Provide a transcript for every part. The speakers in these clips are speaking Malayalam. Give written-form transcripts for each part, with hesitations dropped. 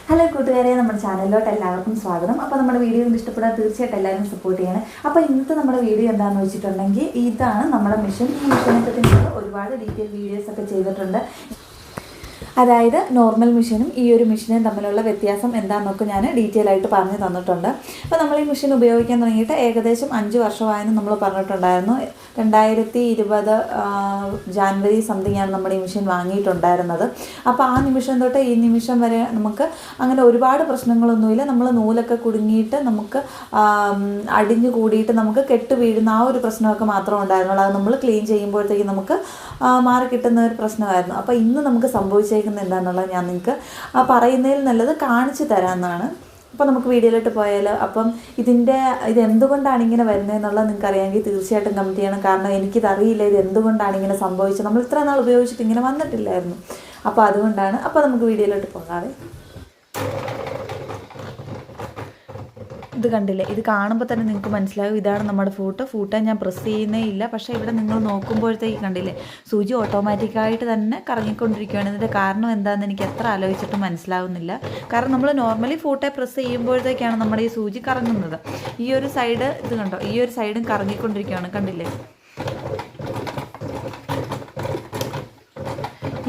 ഹലോ കൂട്ടുകാരെ, നമ്മുടെ ചാനലിലോട്ട് എല്ലാവർക്കും സ്വാഗതം. അപ്പോൾ നമ്മുടെ വീഡിയോ ഇഷ്ടപ്പെടാൻ തീർച്ചയായിട്ടും എല്ലാവരും സപ്പോർട്ട് ചെയ്യണം. അപ്പോൾ ഇന്നത്തെ നമ്മുടെ വീഡിയോ എന്താണെന്ന് വെച്ചിട്ടുണ്ടെങ്കിൽ ഇതാണ് നമ്മുടെ മിഷൻ. ഈ മിഷനെ പറ്റി നമ്മൾ ഒരുപാട് ഡീറ്റെയിൽ വീഡിയോസൊക്കെ ചെയ്തിട്ടുണ്ട്. അതായത് നോർമൽ മെഷീനും ഈ ഒരു മെഷീനും തമ്മിലുള്ള വ്യത്യാസം എന്താണെന്നൊക്കെ ഞാൻ ഡീറ്റെയിൽ ആയിട്ട് പറഞ്ഞു തന്നിട്ടുണ്ട്. അപ്പോൾ നമ്മൾ ഈ മെഷീൻ ഉപയോഗിക്കാൻ തുടങ്ങിയിട്ട് ഏകദേശം 5 വർഷമായെന്ന് നമ്മൾ പറഞ്ഞിട്ടുണ്ടായിരുന്നു. 2020 ജാനുവരി സംതിങ്ങാണ് നമ്മൾ ഈ മെഷീൻ വാങ്ങിയിട്ടുണ്ടായിരുന്നത്. അപ്പോൾ ആ നിമിഷം തൊട്ട് ഈ നിമിഷം വരെ നമുക്ക് അങ്ങനെ ഒരുപാട് പ്രശ്നങ്ങളൊന്നുമില്ല. നമ്മൾ നൂലൊക്കെ കുടുങ്ങിയിട്ട് നമുക്ക് അടിഞ്ഞു കൂടിയിട്ട് നമുക്ക് കെട്ട് വീഴുന്ന ആ ഒരു പ്രശ്നമൊക്കെ മാത്രമേ ഉണ്ടായിരുന്നുള്ളൂ. അത് നമ്മൾ ക്ലീൻ ചെയ്യുമ്പോഴത്തേക്ക് നമുക്ക് മാറി കിട്ടുന്ന ഒരു പ്രശ്നമായിരുന്നു. അപ്പോൾ ഇന്ന് നമുക്ക് സംഭവിച്ചേക്കുന്നത് എന്താണെന്നുള്ളത് ഞാൻ നിങ്ങൾക്ക് പറയുന്നതിൽ നല്ലത് കാണിച്ചു തരാമെന്നാണ്. അപ്പോൾ നമുക്ക് വീഡിയോയിലോട്ട് പോയാൽ അപ്പം ഇത് എന്തുകൊണ്ടാണ് ഇങ്ങനെ വരുന്നതെന്നുള്ളത് നിങ്ങൾക്ക് അറിയാമെങ്കിൽ തീർച്ചയായിട്ടും കമൻറ്റ് ചെയ്യണം. കാരണം എനിക്കിതറിയില്ല ഇത് എന്തുകൊണ്ടാണ് ഇങ്ങനെ സംഭവിച്ചത്. നമ്മൾ ഇത്ര നാൾ ഉപയോഗിച്ചിട്ട് ഇങ്ങനെ വന്നിട്ടില്ലായിരുന്നു. അപ്പോൾ അതുകൊണ്ടാണ്. അപ്പോൾ നമുക്ക് വീഡിയോയിലോട്ട് പോകാതെ. ഇത് കണ്ടില്ലേ, ഇത് കാണുമ്പോൾ തന്നെ നിങ്ങൾക്ക് മനസ്സിലാവും ഇതാണ് നമ്മുടെ ഫൂട്ട് ഞാൻ പ്രസ് ചെയ്യുന്നേ ഇല്ല. പക്ഷേ ഇവിടെ നിങ്ങൾ നോക്കുമ്പോഴത്തേക്ക് കണ്ടില്ലേ, സൂചി ഓട്ടോമാറ്റിക്കായിട്ട് തന്നെ കറങ്ങിക്കൊണ്ടിരിക്കുകയാണ്. ഇതിൻ്റെ കാരണം എന്താണെന്ന് എനിക്ക് എത്ര ആലോചിച്ചിട്ടും മനസ്സിലാവുന്നില്ല. കാരണം നമ്മൾ നോർമലി ഫൂട്ടെ പ്രസ് ചെയ്യുമ്പോഴത്തേക്കാണ് നമ്മുടെ ഈ സൂചി കറങ്ങുന്നത്. ഈ ഒരു സൈഡ് ഇത് കണ്ടോ, ഈ ഒരു സൈഡും കറങ്ങിക്കൊണ്ടിരിക്കുകയാണ്, കണ്ടില്ലേ.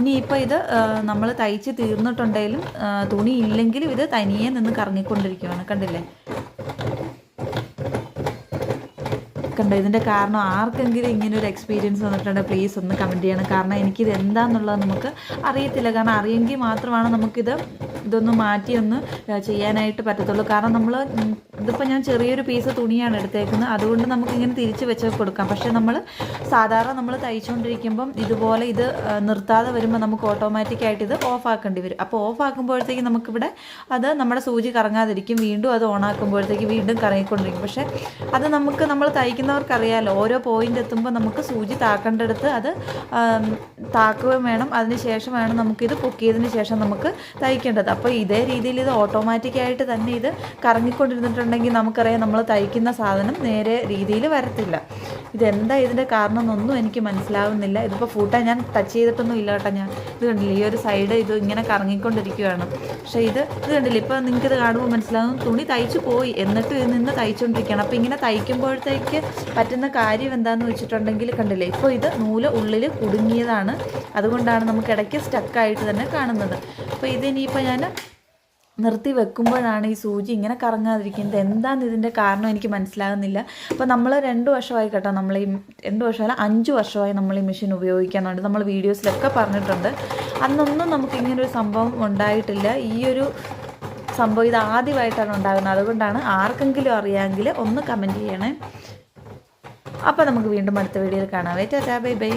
ഇനിയിപ്പോൾ ഇത് നമ്മൾ തയ്ച്ച് തീർന്നിട്ടുണ്ടെങ്കിലും തുണി ഇല്ലെങ്കിലും ഇത് തനിയെ നിന്ന് കറങ്ങിക്കൊണ്ടിരിക്കുകയാണ്, കണ്ടില്ലേ. കണ്ടോ, ഇതിൻ്റെ കാരണം ആർക്കെങ്കിലും ഇങ്ങനെ ഒരു എക്സ്പീരിയൻസ് വന്നിട്ടുണ്ടെങ്കിൽ പ്ലീസ് ഒന്ന് കമൻറ്റ് ചെയ്യണം. കാരണം എനിക്കിത് എന്താണെന്നുള്ളത് നമുക്ക് അറിയത്തില്ല. കാരണം അറിയെങ്കിൽ മാത്രമാണ് ഇതൊന്ന് മാറ്റിയൊന്ന് ചെയ്യാനായിട്ട് പറ്റത്തുള്ളൂ. കാരണം ഇതിപ്പോൾ ഞാൻ ചെറിയൊരു പീസ് തുണിയാണ് എടുത്തേക്കുന്നത്, അതുകൊണ്ട് നമുക്കിങ്ങനെ തിരിച്ച് വെച്ച് കൊടുക്കാം. പക്ഷേ സാധാരണ നമ്മൾ തയ്ച്ചുകൊണ്ടിരിക്കുമ്പം ഇതുപോലെ ഇത് നിർത്താതെ വരുമ്പോൾ നമുക്ക് ഓട്ടോമാറ്റിക്കായിട്ട് ഇത് ഓഫ് ആക്കേണ്ടി വരും. അപ്പോൾ ഓഫ് ആക്കുമ്പോഴത്തേക്ക് നമുക്കിവിടെ അത് നമ്മുടെ സൂചി കറങ്ങാതിരിക്കും. വീണ്ടും അത് ഓണാക്കുമ്പോഴത്തേക്ക് വീണ്ടും കറങ്ങിക്കൊണ്ടിരിക്കും. പക്ഷേ അത് നമ്മൾ തയ്ക്കുന്നവർക്കറിയാമല്ലോ, ഓരോ പോയിന്റ് എത്തുമ്പോൾ നമുക്ക് സൂചി താക്കേണ്ടടുത്ത് അത് താക്കുകയും വേണം. അതിന് ശേഷം വേണം നമുക്കിത് പൊക്കിയതിന് ശേഷം നമുക്ക് തയ്ക്കേണ്ടത്. അപ്പോൾ ഇതേ രീതിയിൽ ഇത് ഓട്ടോമാറ്റിക്കായിട്ട് തന്നെ ഇത് കറങ്ങിക്കൊണ്ടിരുന്നിട്ടുണ്ടെങ്കിൽ നമുക്കറിയാം നമ്മൾ തയ്ക്കുന്ന സാധനം നേരെ രീതിയിൽ വരത്തില്ല. ഇതെന്താ ഇതിൻ്റെ കാരണം എന്നൊന്നും എനിക്ക് മനസ്സിലാവുന്നില്ല. ഇതിപ്പോൾ ഫൂട്ടാ ഞാൻ ടച്ച് ചെയ്തിട്ടൊന്നും ഇല്ല കേട്ടോ. ഇത് കണ്ടില്ല, ഈ ഒരു സൈഡ് ഇത് ഇങ്ങനെ കറങ്ങിക്കൊണ്ടിരിക്കുകയാണ്. പക്ഷേ ഇത് കണ്ടില്ല, ഇപ്പോൾ നിങ്ങൾക്കിത് കാണുമ്പോൾ മനസ്സിലാവും തുണി തയ്ച്ചു പോയി, എന്നിട്ട് ഇത് നിന്ന് തയ്ച്ചുകൊണ്ടിരിക്കുകയാണ്. അപ്പോൾ ഇങ്ങനെ തയ്ക്കുമ്പോഴത്തേക്ക് പറ്റുന്ന കാര്യം എന്താണെന്ന് വെച്ചിട്ടുണ്ടെങ്കിൽ കണ്ടില്ലേ, ഇപ്പോൾ ഇത് നൂല് ഉള്ളിൽ കുടുങ്ങിയതാണ്. അതുകൊണ്ടാണ് നമുക്ക് ഇടയ്ക്ക് സ്റ്റക്കായിട്ട് തന്നെ കാണുന്നത്. അപ്പോൾ ഇതിനിപ്പോൾ ഞാൻ നിർത്തി വെക്കുമ്പോഴാണ് ഈ സൂചി ഇങ്ങനെ കറങ്ങാതിരിക്കുന്നത്. എന്താണെന്ന് ഇതിൻ്റെ കാരണം എനിക്ക് മനസ്സിലാകുന്നില്ല. അപ്പോൾ നമ്മൾ 2 വർഷമായി കേട്ടോ, നമ്മൾ ഈ 2 വർഷമല്ല 5 വർഷമായി നമ്മൾ ഈ മെഷീൻ ഉപയോഗിക്കാനുണ്ട്. നമ്മൾ വീഡിയോസിലൊക്കെ പറഞ്ഞിട്ടുണ്ട്. അന്നൊന്നും നമുക്കിങ്ങനൊരു സംഭവം ഉണ്ടായിട്ടില്ല. ഈ ഒരു സംഭവം ഇത് ആദ്യമായിട്ടാണ് ഉണ്ടാകുന്നത്. അതുകൊണ്ടാണ് ആർക്കെങ്കിലും അറിയാമെങ്കിൽ ഒന്ന് കമൻറ്റ് ചെയ്യണേ. അപ്പോൾ നമുക്ക് വീണ്ടും അടുത്ത വീഡിയോയിൽ കാണാം. Tata, bye bye.